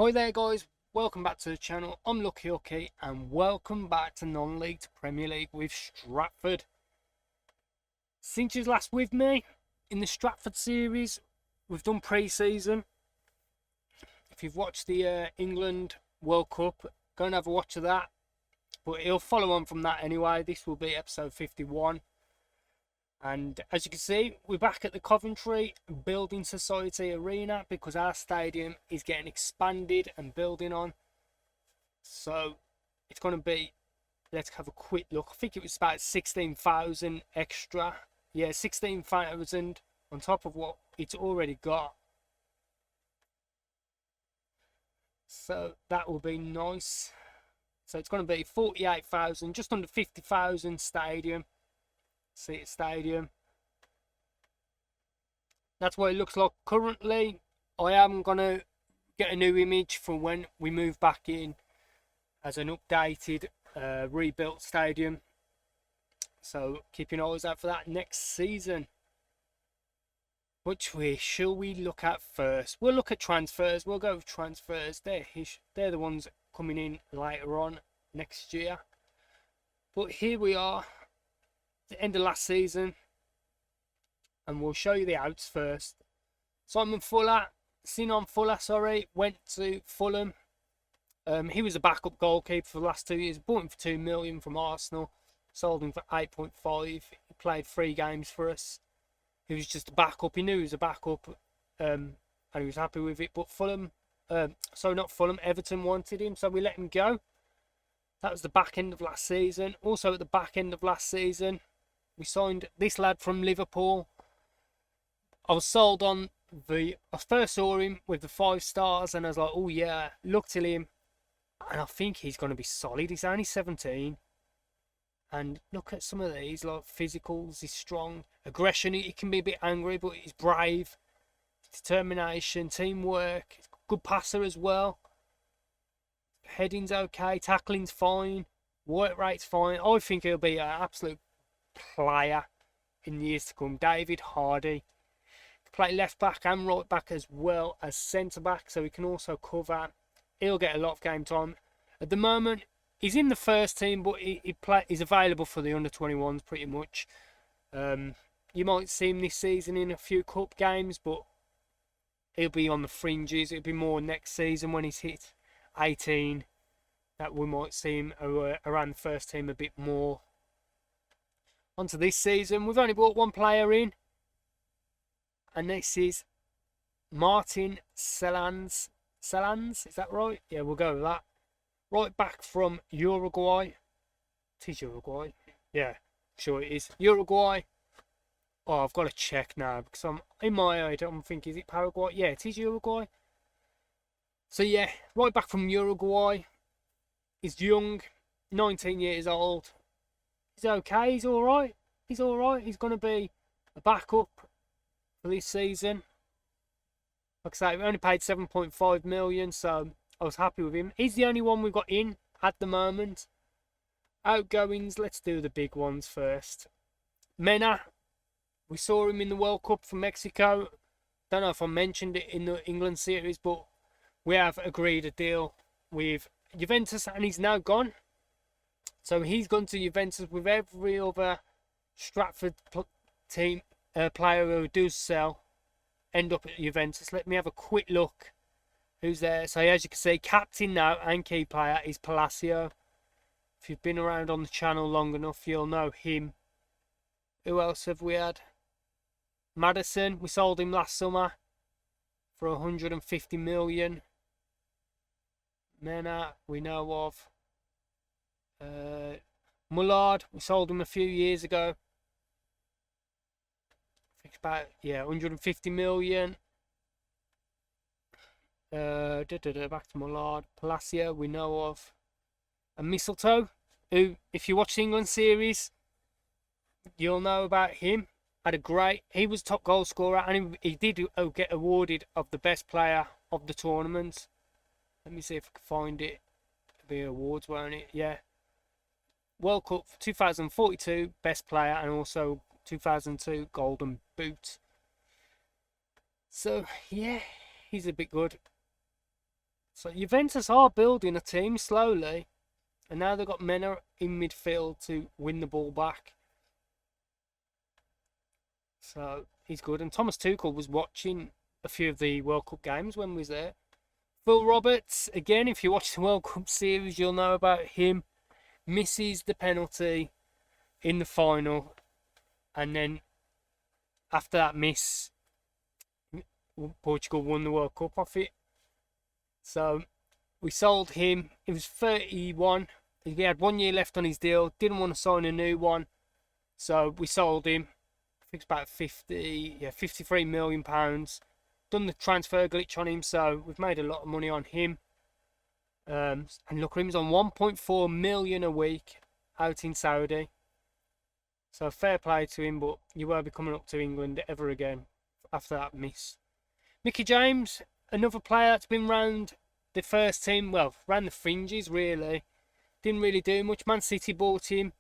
Hi there guys, welcome back to the channel. I'm Hookey and welcome back to non-league to Premier League with Stratford. Since you was last with me in the Stratford series, we've done pre-season. If you've watched the England World Cup, go and have a watch of that. But it'll follow on from that anyway. This will be episode 51. And as you can see, we're back at the Coventry Building Society Arena because our stadium is getting expanded and building on. So it's going to be, let's have a quick look. I think it was about 16,000 extra. Yeah, 16,000 on top of what it's already got. So that will be nice. So it's going to be 48,000, just under 50,000 stadium. Stadium. That's what it looks like currently. I am gonna get a new image for when we move back in as an updated rebuilt stadium, so keep your eyes out for that next season. Which way shall we look at first? We'll look at transfers. We'll go with transfers. They're the ones coming in later on next year, but here we are, the end of last season, and we'll show you the outs first. Sinon Fuller, went to Fulham. He was a backup goalkeeper for the last 2 years. Bought him for 2 million from Arsenal, sold him for 8.5. He played 3 games for us. He was just a backup. He knew he was a backup, and he was happy with it. But Everton wanted him, so we let him go. That was the back end of last season. Also at the back end of last season, we signed this lad from Liverpool. I was sold on I first saw him with the 5 stars and I was like, oh yeah, looked at him and I think he's going to be solid. He's only 17. And look at some of these, like physicals, he's strong. Aggression, he can be a bit angry, but he's brave. Determination, teamwork, good passer as well. Heading's okay, tackling's fine, work rate's fine. I think he'll be an absolute player in years to come. David Hardy can play left back and right back as well as centre back, so he can also cover. He'll get a lot of game time. At the moment, he's in the first team, but he's available for the under-21s pretty much. You might see him this season in a few cup games, but he'll be on the fringes. It'll be more next season when he's hit 18 that we might see him around the first team a bit more. Onto this season, we've only brought 1 player in, and this is Martin Celans. Celans, is that right? Yeah, we'll go with that. Right back from Uruguay. It is Uruguay. Yeah, sure it is. Uruguay. Oh, I've got to check now because I'm in my head. I'm thinking, is it Paraguay? Yeah, it is Uruguay. So yeah, right back from Uruguay. He's young, 19 years old. He's okay, he's alright. He's alright. He's going to be a backup for this season. Like I say, we only paid 7.5 million, so I was happy with him. He's the only one we've got in at the moment. Outgoings, let's do the big ones first. Mena, we saw him in the World Cup for Mexico. Don't know if I mentioned it in the England series, but we have agreed a deal with Juventus and he's now gone. So he's gone to Juventus with every other Stratford team player who does sell end up at Juventus. Let me have a quick look who's there. So as you can see, captain now and key player is Palacio. If you've been around on the channel long enough, you'll know him. Who else have we had? Madison, we sold him last summer for 150 million. Mena, we know of. Mullard, we sold him a few years ago. I think about, yeah, 150 million. Back to Mullard. Palacio, we know of. And Mistletoe, who, if you watch the England series, you'll know about him. He was top goal scorer, and he did get awarded of the best player of the tournament. Let me see if I can find it. It'll be awards, won't it? Yeah. World Cup 2042 best player, and also 2002 Golden Boot. So yeah, he's a bit good. So Juventus are building a team slowly, and now they've got Mena in midfield to win the ball back. So he's good. And Thomas Tuchel was watching a few of the World Cup games when we was there. Phil Roberts, again, if you watch the World Cup series, you'll know about him. Misses the penalty in the final, and then after that miss, Portugal won the World Cup off it. So we sold him. He was 31. He had 1 year left on his deal. Didn't want to sign a new one, so we sold him. I think it's about 53 million pounds. Done the transfer glitch on him, so we've made a lot of money on him. And look, he's on 1.4 million a week out in Saudi. So fair play to him, but you won't be coming up to England ever again after that miss. Mickey James, another player that's been round the first team, well, round the fringes really. Didn't really do much. Man City bought him.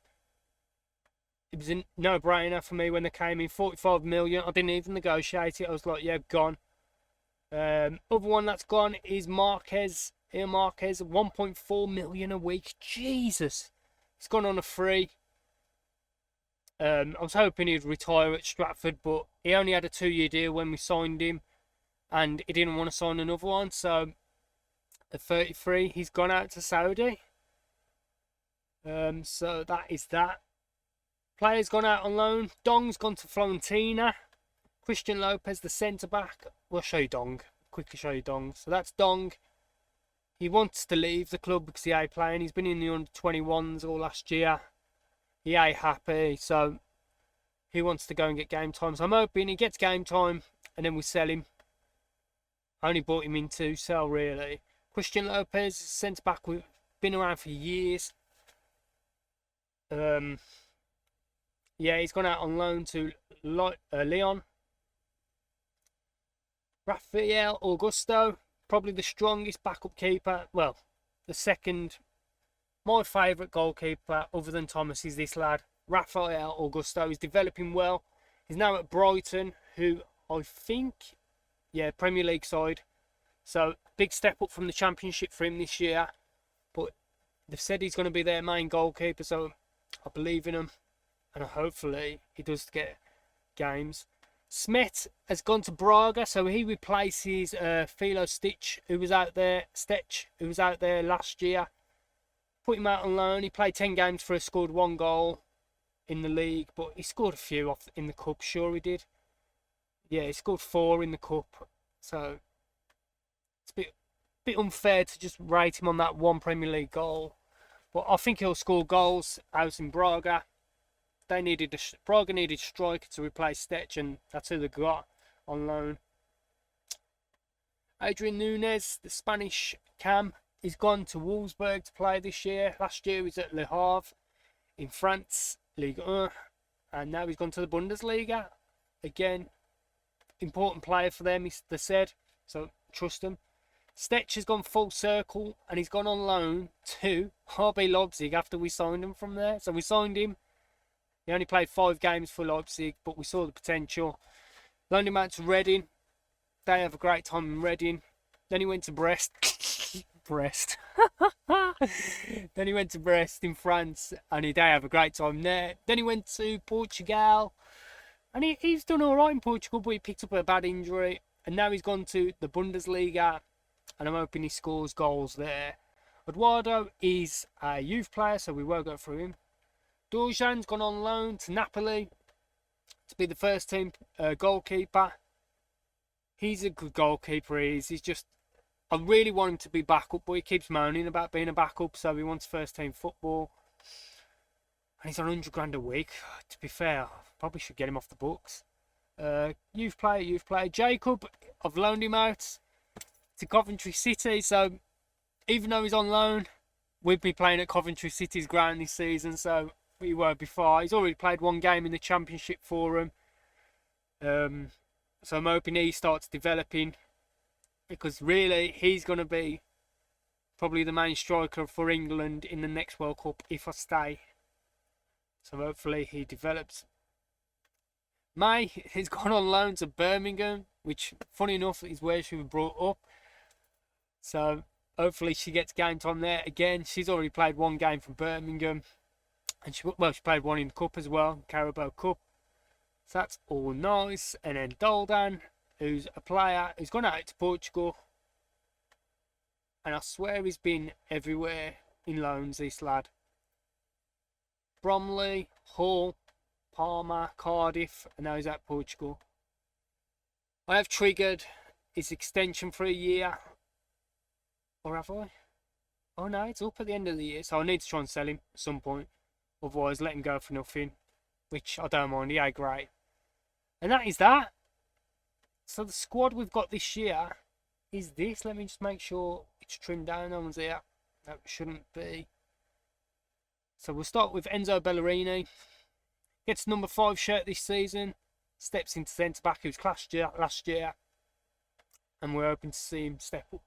It was a no-brainer for me when they came in. 45 million. I didn't even negotiate it. I was like, yeah, gone. Other one that's gone is Marquez. Here, Marquez, 1.4 million a week. Jesus. He's gone on a free. I was hoping he'd retire at Stratford, but he only had a 2-year deal when we signed him, and he didn't want to sign another one. So at 33, he's gone out to Saudi. So that is that. Players gone out on loan. Dong's gone to Florentina. Christian Lopez, the centre back. We'll show you Dong. Quickly show you Dong. So that's Dong. He wants to leave the club because he ain't playing. He's been in the under-21s all last year. He ain't happy, so he wants to go and get game time. So I'm hoping he gets game time and then we sell him. I only bought him in to sell, really. Christian Lopez, centre back, we've been around for years. Yeah, he's gone out on loan to Lyon. Rafael Augusto, probably the strongest backup keeper. Well, the second. My favourite goalkeeper, other than Thomas, is this lad, Rafael Augusto. He's developing well. He's now at Brighton, who I think, yeah, Premier League side. So, big step up from the Championship for him this year. But they've said he's going to be their main goalkeeper, so I believe in him. And hopefully he does get games. Smet has gone to Braga, so he replaces Philo Stitch, who was out there. Who was out there last year. Put him out on loan. He played 10 games for us, scored 1 goal in the league, but he scored a few off in the cup. Sure, he did. Yeah, he scored 4 in the cup. So it's a bit unfair to just rate him on that 1 Premier League goal. But I think he'll score goals out in Braga. Braga needed striker to replace Stech, and that's who they got on loan. Adrian Núñez, the Spanish cam, he's gone to Wolfsburg to play this year. Last year he was at Le Havre in France, Ligue 1, and now he's gone to the Bundesliga. Again, important player for them, they said, so trust him. Stech has gone full circle, and he's gone on loan to RB Leipzig after we signed him from there. So we signed him. He only played 5 games for Leipzig, but we saw the potential. Loaned him out to Reading. They have a great time in Reading. Then he went to Brest. Then he went to Brest in France, and they have a great time there. Then he went to Portugal, and he's done all right in Portugal, but he picked up a bad injury, and now he's gone to the Bundesliga, and I'm hoping he scores goals there. Eduardo is a youth player, so we won't go through him. Dorjan's gone on loan to Napoli to be the first team goalkeeper. He's a good goalkeeper. He's just, I really want him to be backup, but he keeps moaning about being a backup, so he wants first team football. And he's on 100 grand a week. To be fair, I probably should get him off the books. Youth player. Jacob, I've loaned him out to Coventry City, so even though he's on loan, we'll be playing at Coventry City's ground this season, so he won't be far. He's already played 1 game in the Championship for him. So I'm hoping he starts developing, because really he's going to be probably the main striker for England in the next World Cup if I stay. So hopefully he develops. May has gone on loan to Birmingham, which funny enough is where she was brought up. So Hopefully she gets game time there again. She's already played one game for Birmingham. And she played one in the Cup as well, Carabao Cup. So that's all nice. And then Doldan, who's a player who's gone out to Portugal. And I swear he's been everywhere in loans, this lad. Bromley, Hull, Parma, Cardiff, and now he's at Portugal. I have triggered his extension for a year. Or have I? Oh no, it's up at the end of the year, so I need to try and sell him at some point. Otherwise, let him go for nothing, which I don't mind. Yeah, great. And that is that. So the squad we've got this year is this. Let me just make sure it's trimmed down. No one's here. That shouldn't be. So we'll start with Enzo Bellerini. Gets number 5 shirt this season. Steps into centre back, who's classed last year. And we're hoping to see him step up.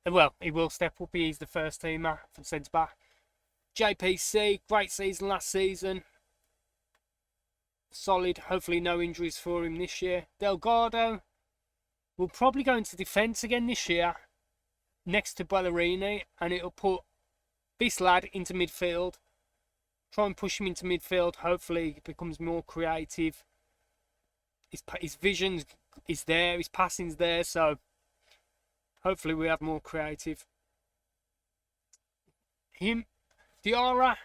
Well, he will step up. He's the first teamer from centre back. JPC, great season last season. Solid. Hopefully no injuries for him this year. Delgado will probably go into defence again this year. Next to Bellerini. And it'll put this lad into midfield. Try and push him into midfield. Hopefully he becomes more creative. His vision is there. His passing's there. So hopefully we have more creative. Diarra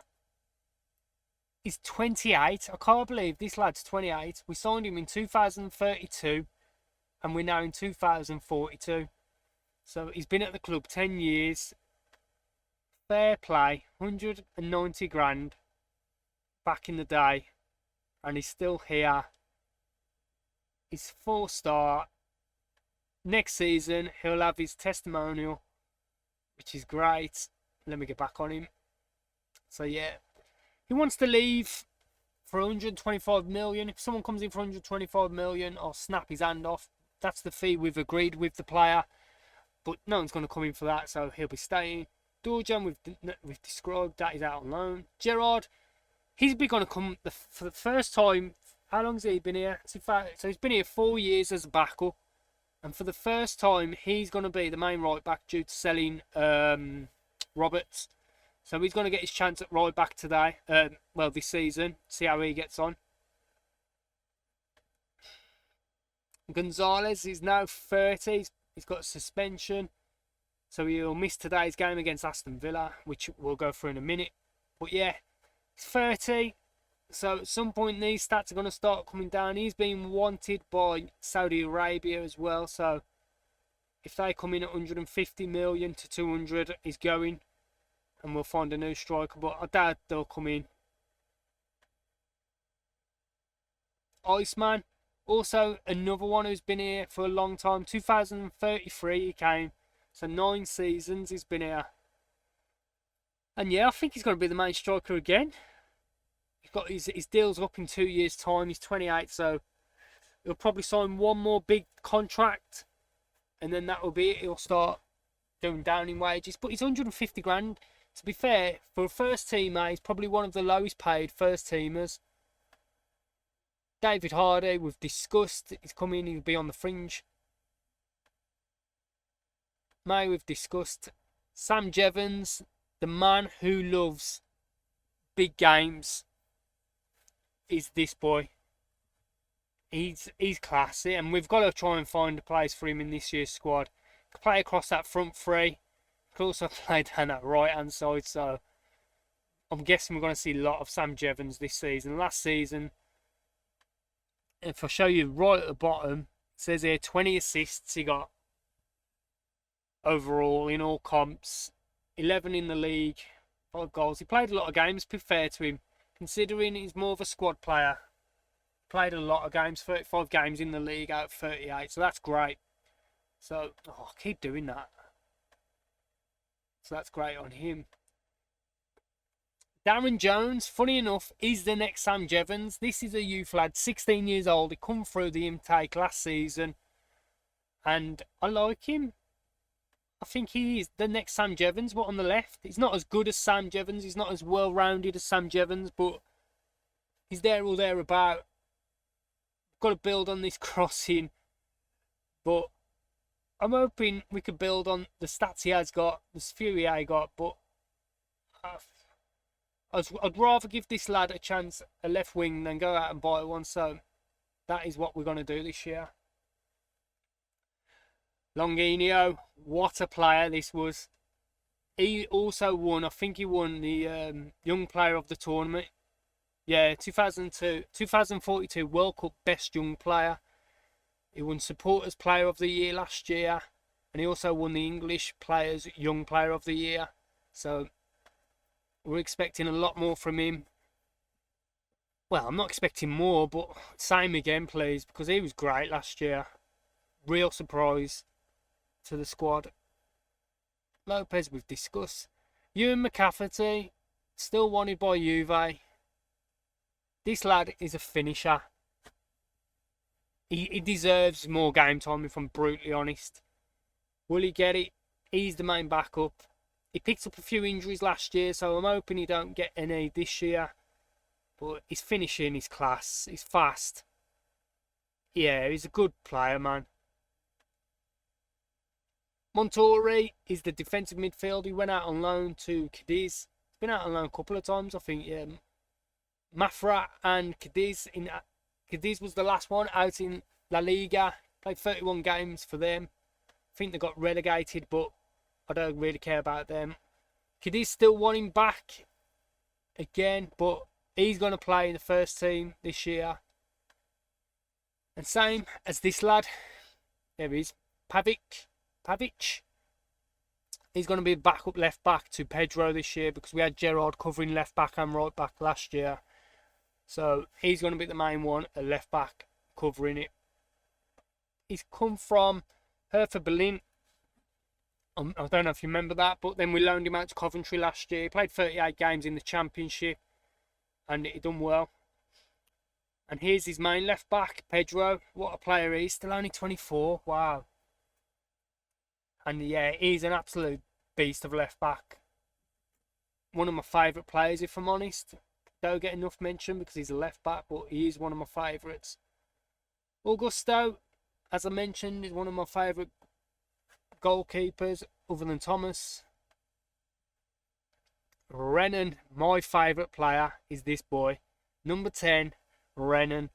is 28. I can't believe this lad's 28. We signed him in 2032 and we're now in 2042. So he's been at the club 10 years. Fair play. 190 grand back in the day. And he's still here. He's 4-star. Next season he'll have his testimonial, which is great. Let me get back on him. So yeah, he wants to leave for 125 million. If someone comes in for 125 million, I'll snap his hand off. That's the fee we've agreed with the player. But no one's going to come in for that, so he'll be staying. Dorjan, we've described that he's out on loan. Gerard, he's going to come for the first time. How long's he been here? So he's been here 4 years as a backup. And for the first time, he's going to be the main right back due to selling Roberts. So he's going to get his chance at right back today. Well, this season. See how he gets on. Gonzalez is now 30. He's got a suspension. So he'll miss today's game against Aston Villa, which we'll go through in a minute. But yeah, he's 30. So at some point these stats are going to start coming down. He's being wanted by Saudi Arabia as well. So if they come in at 150 million to 200, he's going. And we'll find a new striker. But I doubt they'll come in. Iceman. Also another one who's been here for a long time. 2033 he came. So 9 seasons he's been here. And yeah, I think he's going to be the main striker again. He's got his deal's up in 2 years' time. He's 28, so he'll probably sign one more big contract. And then that will be it. He'll start going down in wages. But he's 150 grand. To be fair, for a first teamer, he's probably one of the lowest paid first teamers. David Hardy, we've discussed. He's coming, he'll be on the fringe. May, we've discussed. Sam Jevons, the man who loves big games, is this boy. He's classy, and we've got to try and find a place for him in this year's squad. He can play across that front three. He can also play down that right hand side, so I'm guessing we're going to see a lot of Sam Jevons this season. Last season, if I show you right at the bottom, it says here 20 assists he got overall in all comps, 11 in the league, 5 goals. He played a lot of games, to be fair to him, considering he's more of a squad player. Played a lot of games, 35 games in the league out of 38, so that's great. So, keep doing that. So that's great on him. Darren Jones, funny enough, is the next Sam Jevons. This is a youth lad, 16 years old. He come through the intake last season. And I like him. I think he is the next Sam Jevons, but on the left. He's not as good as Sam Jevons. He's not as well-rounded as Sam Jevons, but he's there or thereabout. Got to build on this crossing. But I'm hoping we could build on the stats he has got, the few he got, but I'd rather give this lad a chance, a left wing, than go out and buy one. So that is what we're going to do this year. Longinho, what a player this was. He also won, I think he won the Young Player of the Tournament. Yeah, 2042 World Cup Best Young Player. He won Supporters Player of the Year last year. And he also won the English Players Young Player of the Year. So we're expecting a lot more from him. Well, I'm not expecting more, but same again, please, because he was great last year. Real surprise to the squad. Lopez we've discussed. Ewan McCafferty, still wanted by Juve. This lad is a finisher. He deserves more game time, if I'm brutally honest. Will he get it? He's the main backup. He picked up a few injuries last year, so I'm hoping he don't get any this year. But his finishing is class. He's fast. Yeah, he's a good player, man. Montori is the defensive midfielder. He went out on loan to Cadiz. He's been out on loan a couple of times, I think. Yeah. Mafra and Cadiz. Cadiz was the last one out in La Liga. Played 31 games for them. I think they got relegated, but I don't really care about them. Cadiz still want him back again, but he's going to play in the first team this year. And same as this lad. There he is. Pavic. He's going to be the backup left back to Pedro this year, because we had Gerrard covering left back and right back last year. So he's going to be the main one, a left back covering it. He's come from Hertha Berlin. I don't know if you remember that, but then we loaned him out to Coventry last year. He played 38 games in the Championship and he done well. And here's his main left back, Pedro. What a player he is. Still only 24. Wow. And yeah, he's an absolute beast of left back. One of my favourite players, if I'm honest. Don't get enough mention because he's a left back, but he is one of my favourites. Augusto, as I mentioned, is one of my favourite goalkeepers, other than Thomas. Renan, my favourite player, is this boy. Number 10, Renan.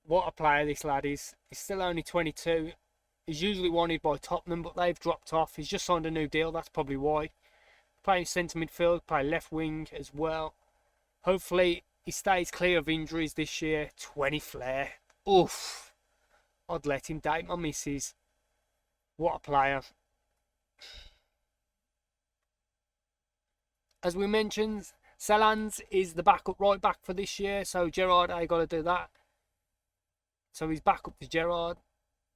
What a player this lad is. He's still only 22. He's usually wanted by Tottenham, but they've dropped off. He's just signed a new deal, that's probably why. Playing centre midfield, play left wing as well. Hopefully he stays clear of injuries this year. 20 flair. Oof. I'd let him date my missus. What a player. As we mentioned, Salans is the backup right back for this year, so Gerrard ain't got to do that. So he's back up to Gerrard.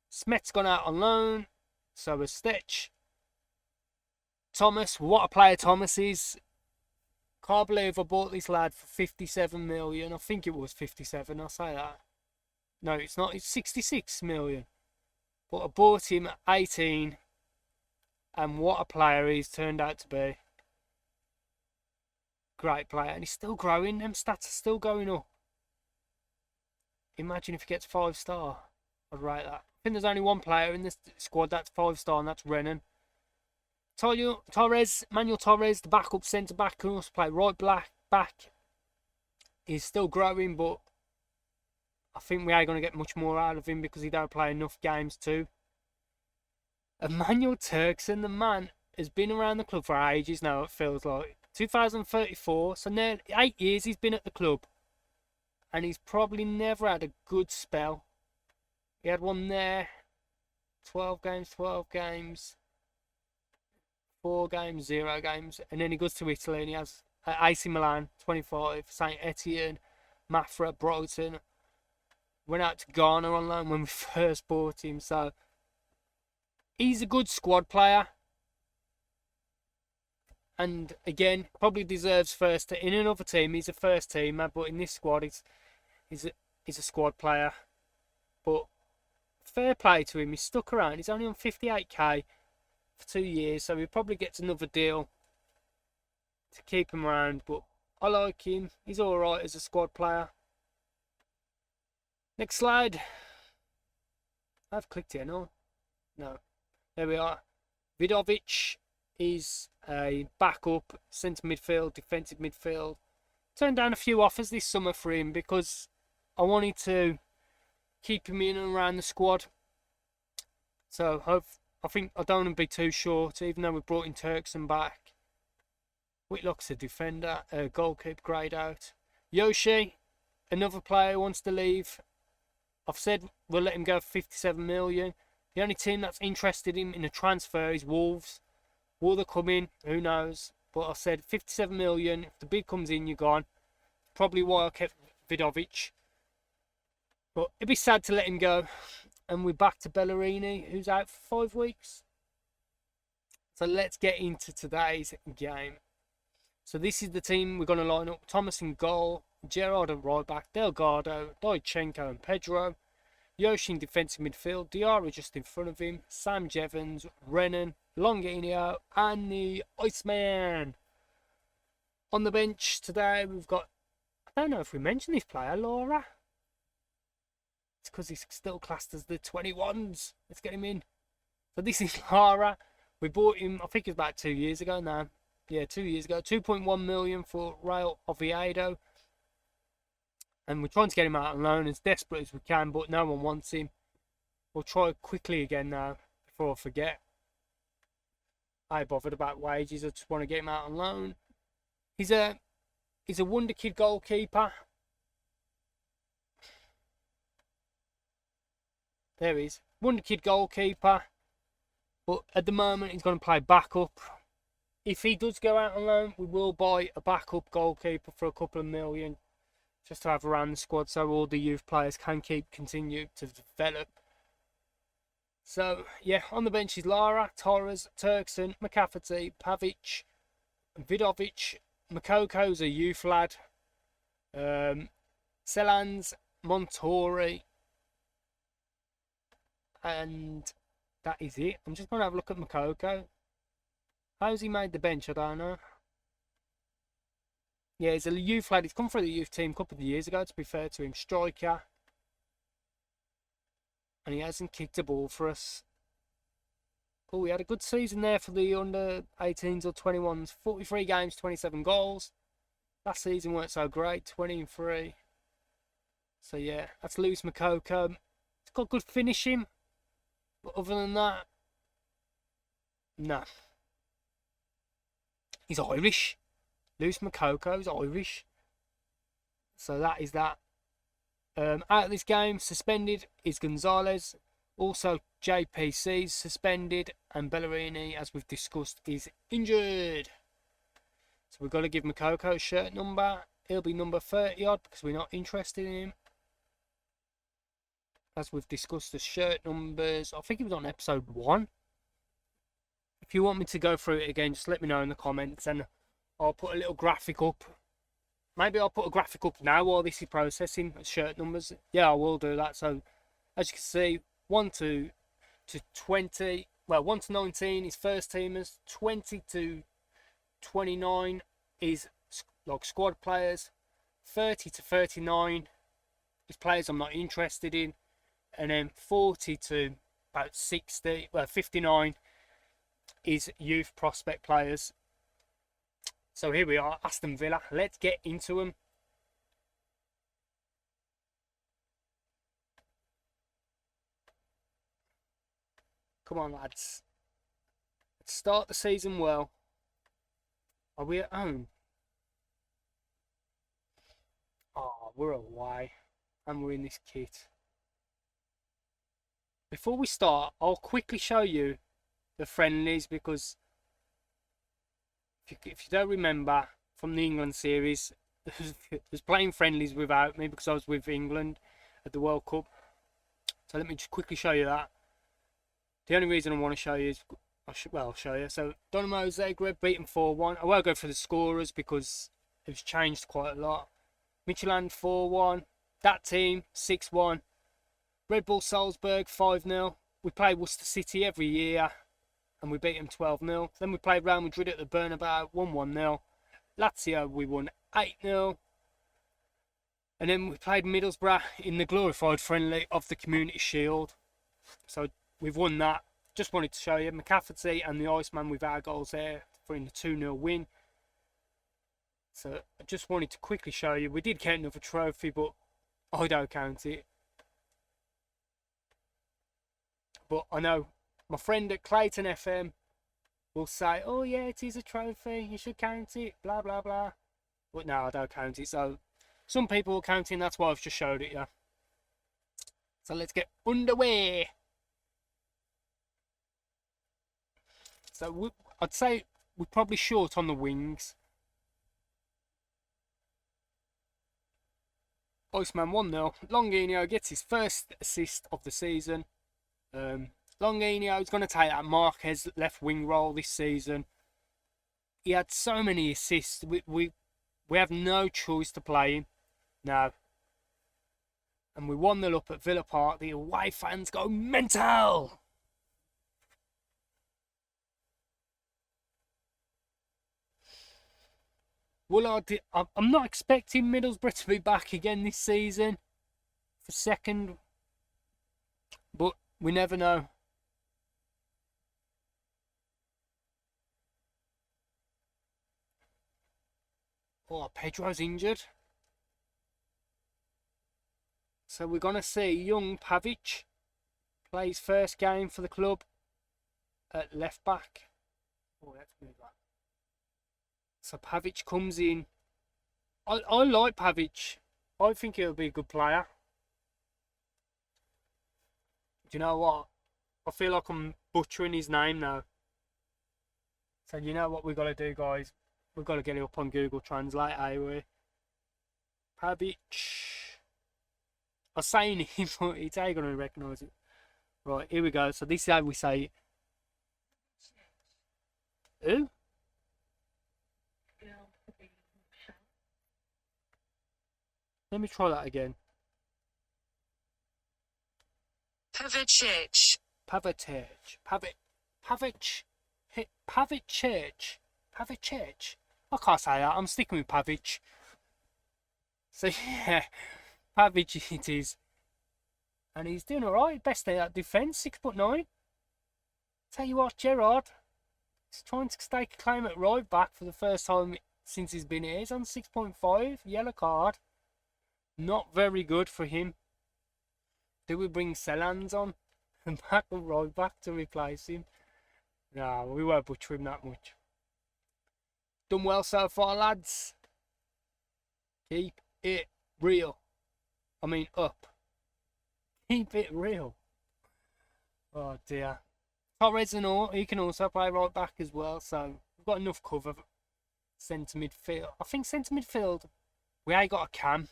Smet's gone out on loan, so is Stitch. Thomas, what a player Thomas is. Can't believe I bought this lad for 57 million. I think it was 57, I'll say that. No, it's not, it's 66 million. But I bought him at 18. And what a player he's turned out to be. Great player. And he's still growing. Them stats are still going up. Imagine if he gets 5-star. I'd rate that. I think there's only one player in this squad that's 5-star, and that's Renan. Manuel Torres, the backup centre back, can also play right back. He's still growing, but I think we ain't going to get much more out of him because he don't play enough games too. Emmanuel Turkson, the man, has been around the club for ages now, it feels like. 2034, so nearly 8 years he's been at the club. And he's probably never had a good spell. He had one there. 12 games. 4 games, 0 games. And then he goes to Italy and he has AC Milan, 25. St Etienne, Mafra, Brighton. Went out to Ghana on loan when we first bought him. So he's a good squad player. And again, probably deserves first. In another team, he's a first teamer. But in this squad, he's a squad player. But fair play to him. He's stuck around. He's only on 58k for 2 years. So he probably gets another deal to keep him around. But I like him. He's alright as a squad player. Next slide. I've clicked here, no? No. There we are. Vidovic is a backup, centre midfield, defensive midfield. Turned down a few offers this summer for him because I wanted to keep him in and around the squad. So I think I don't want to be too short, even though we brought in Turkson back. Whitlock's a defender, goalkeeper grade out. Yoshi, another player who wants to leave. I've said we'll let him go for 57 million. The only team that's interested in a transfer is Wolves. Will they come in? Who knows? But I said 57 million. If the bid comes in, you're gone. Probably why I kept Vidovic. But it'd be sad to let him go. And we're back to Bellerini, who's out for 5 weeks. So let's get into today's game. So this is the team we're going to line up. Thomas in goal, Gerard at right back, Delgado, Dychenko and Pedro. Yoshi in defensive midfield, Diarra just in front of him, Sam Jevons, Renan, Longinho and the Iceman. On the bench today we've got, I don't know if we mentioned this player, Laura. It's because he's still classed as the 21s. Let's get him in. So this is Lara. We bought him, I think it was about 2 years ago now. Yeah, 2 years ago. 2.1 million for Real Oviedo. And we're trying to get him out on loan as desperate as we can, but no one wants him. We'll try quickly again now before I forget. I ain't bothered about wages. I just want to get him out on loan. He's a wonder kid goalkeeper. There he is. Wonder kid goalkeeper. But at the moment he's going to play backup. If he does go out on loan, we will buy a backup goalkeeper for a couple of million. Just to have around the squad so all the youth players can continue to develop. So, yeah, on the bench is Lara, Torres, Turkson, McCafferty, Pavic, Vidovic, Makoko's a youth lad, Selans, Montori, and that is it. I'm just going to have a look at Makoko. How's he made the bench? I don't know. Yeah, he's a youth lad. He's come through the youth team a couple of years ago, to be fair to him. Striker. And he hasn't kicked a ball for us. Oh, we had a good season there for the under 18s or 21s. 43 games, 27 goals. Last season weren't so great, 20-3. So yeah, that's Lewis Makoko. He's got good finishing. But other than that, no. He's Irish. Lewis Makoko is Irish. So that is that. Out of this game, suspended is Gonzalez. Also, JPC's suspended. And Bellerini, as we've discussed, is injured. So we've got to give Makoko a shirt number. He'll be number 30 odd because we're not interested in him. As we've discussed the shirt numbers. I think it was on episode 1. If you want me to go through it again, just let me know in the comments and I'll put a little graphic up. Maybe I'll put a graphic up now while this is processing shirt numbers. Yeah, I will do that. So, as you can see, 1 to 20. Well, 1 to 19 is first teamers. 20 to 29 is like squad players. 30 to 39 is players I'm not interested in. And then 40 to about 60, well, 59 is youth prospect players. So here we are, Aston Villa. Let's get into them. Come on, lads. Let's start the season well. Are we at home? Oh, we're away. And we're in this kit. Before we start, I'll quickly show you the friendlies because if you don't remember from the England series, there's playing friendlies without me because I was with England at the World Cup. So let me just quickly show you that. The only reason I want to show you is, I'll show you. So Dynamo Zagreb beaten 4-1. I won't go for the scorers because it's changed quite a lot. Midtjylland 4-1. That team 6-1. Red Bull Salzburg 5-0. We play Worcester City every year and we beat them 12-0. Then we played Real Madrid at the Bernabeu 1-1-0. Lazio we won 8-0. And then we played Middlesbrough in the glorified friendly of the Community Shield. So we've won that just wanted to show you McCafferty and the Iceman with our goals there for in the 2-0 win. So I just wanted to quickly show you. We did get another trophy, but I don't count it. But I know my friend at Clayton FM will say, oh yeah, it is a trophy, you should count it, blah blah blah. But no, I don't count it. So some people will count it, and that's why I've just showed it, yeah. So let's get underway. So I'd say we're probably short on the wings. Iceman 1-0. Longinho gets his first assist of the season. Longinho is going to take that Marquez left wing role this season. He had so many assists. We have no choice to play him now. And we're 1-0 up at Villa Park. The away fans go mental. Well, I'm not expecting Middlesbrough to be back again this season for second, but we never know. Oh, Pedro's injured. So we're going to see young Pavic play his first game for the club at left back. Oh, let's move that. So Pavic comes in. I like Pavic. I think he'll be a good player. Do you know what? I feel like I'm butchering his name now. So you know what we've got to do, guys? We've got to get it up on Google Translate, eh? Pavic. I was saying it, but it's how you're going to recognise it. Right, here we go. So this is how we say it. Who? Let me try that again. Pavic. Pavic. I can't say that. I'm sticking with Pavic. So yeah, Pavic it is. And he's doing alright. Best at defence, 6'9". Tell you what, Gerrard, he's trying to stake a claim at right back for the first time since he's been here. He's on 6.5. Yellow card. Not very good for him. Do we bring Selans on and back up right back to replace him? No, we won't butcher him that much. Done well so far, lads. Keep it real. I mean, up. Keep it real. Oh dear. Torres and all, he can also play right back as well, so we've got enough cover. Centre midfield. I think centre midfield, we ain't got a cam.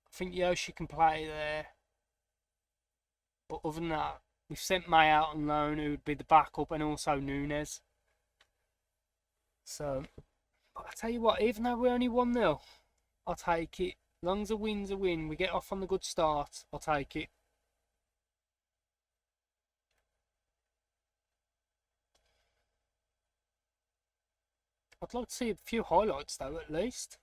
I think Yoshi can play there. But other than that, we've sent May out on loan, who would be the backup, and also Nunes. So, but I tell you what, even though we're only 1-0, I'll take it. As long as a win's a win, we get off on the good start, I'll take it. I'd like to see a few highlights though, at least.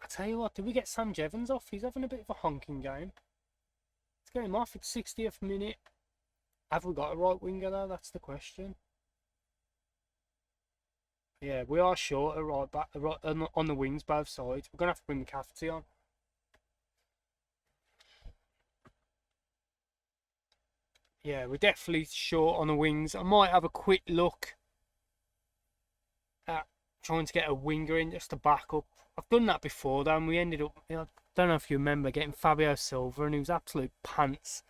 I tell you what, did we get Sam Jevons off? He's having a bit of a honking game. Let's get him off at 60th minute. Have we got a right winger though? That's the question. Yeah, we are short at right back, on the wings, both sides. We're going to have to bring McCafferty on. Yeah, we're definitely short on the wings. I might have a quick look at trying to get a winger in just to back up. I've done that before though, and we ended up, I don't know if you remember, getting Fabio Silva, and he was absolute pants.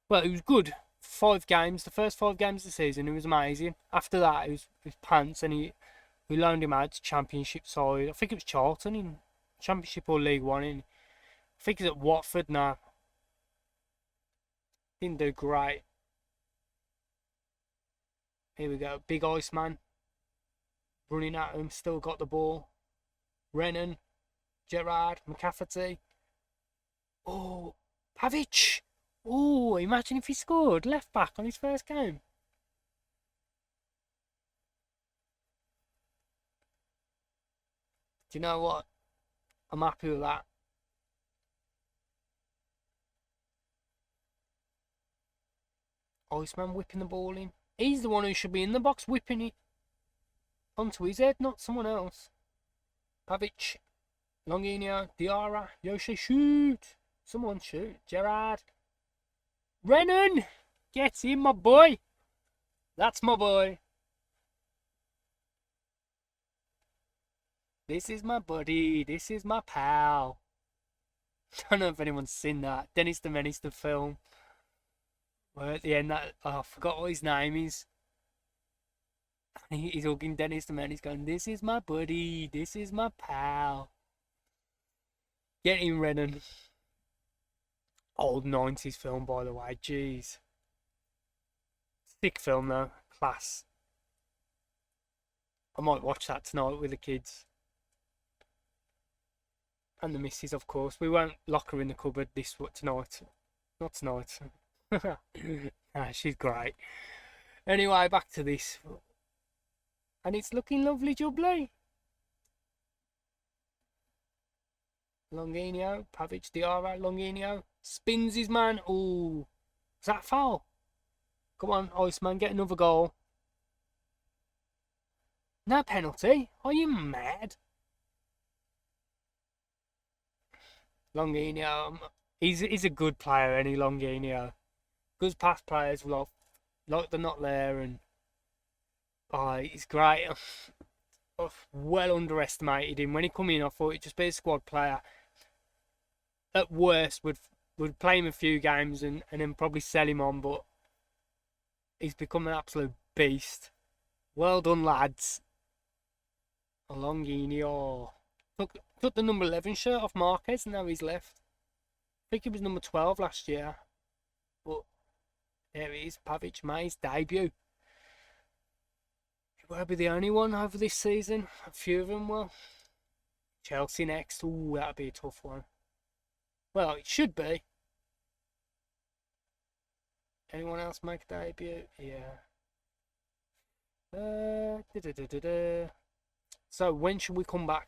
Well, he was good. 5 games, the first 5 games of the season, he was amazing. After that, he was pants, and we loaned him out to Championship side. I think it was Charlton in Championship or League One. I think he's at Watford now. Didn't do great. Here we go, big Iceman. Running at him, still got the ball. Renan, Gerrard, McCafferty. Oh, Pavic. Oh, imagine if he scored left back on his first game. Do you know what? I'm happy with that. Iceman whipping the ball in. He's the one who should be in the box whipping it onto his head, not someone else. Pavic, Longinho, Diarra, Yoshi, shoot! Someone shoot. Gerard. Renan! Get in, my boy! That's my boy. This is my buddy. This is my pal. I don't know if anyone's seen that. Dennis the Menace, the film. Where at the end, I forgot what his name is. He's hugging Dennis the Menace, going, "This is my buddy. This is my pal." Get in, Renan. Old 90s film, by the way. Jeez. Sick film, though. Class. I might watch that tonight with the kids. And the missus, of course. We won't lock her in the cupboard tonight. Not tonight. Nah, she's great. Anyway, back to this. And it's looking lovely jubbly. Longinho, Pavic, Diarra, Longinho. Spins his man. Ooh. Is that foul? Come on, Iceman, get another goal. No penalty? Are you mad? Longinho, he's a good player, any Longinho. Good pass players, like they're not there, and he's great. I've well underestimated him. When he come in, I thought he'd just be a squad player. At worst, would play him a few games and then probably sell him on, but he's become an absolute beast. Well done, lads. Longinho. Took the number 11 shirt off Marquez and now he's left. I think he was number 12 last year. But there he is, Pavic, made his debut. He won't be the only one over this season. A few of them will. Chelsea next. Ooh, that'll be a tough one. Well, it should be. Anyone else make a debut? Yeah. So when should we come back?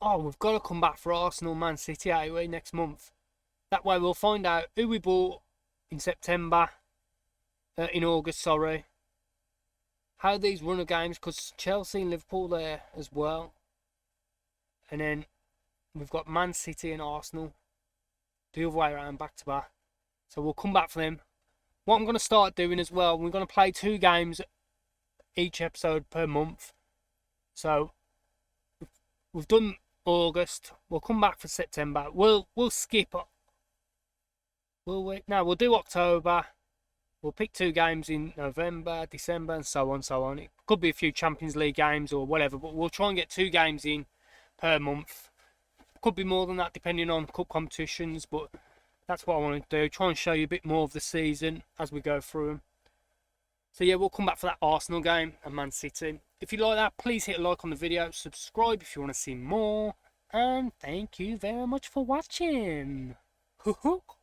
Oh, we've got to come back for Arsenal Man City anyway next month. That way we'll find out who we bought in September, in August, sorry. How these run of games, because Chelsea and Liverpool there as well. And then we've got Man City and Arsenal the other way around, back to back. So we'll come back for them. What I'm going to start doing as well, we're going to play 2 games each episode per month. So we've done August. We'll come back for September. We'll skip. Will we? No, we'll do October. We'll pick 2 games in November, December, and so on. It could be a few Champions League games or whatever, but we'll try and get 2 games in per month. Could be more than that depending on cup competitions, but that's what I want to do. Try and show you a bit more of the season as we go through them. So yeah, we'll come back for that Arsenal game and Man City. If you like that, please hit a like on the video, subscribe if you want to see more, and thank you very much for watching. Hook.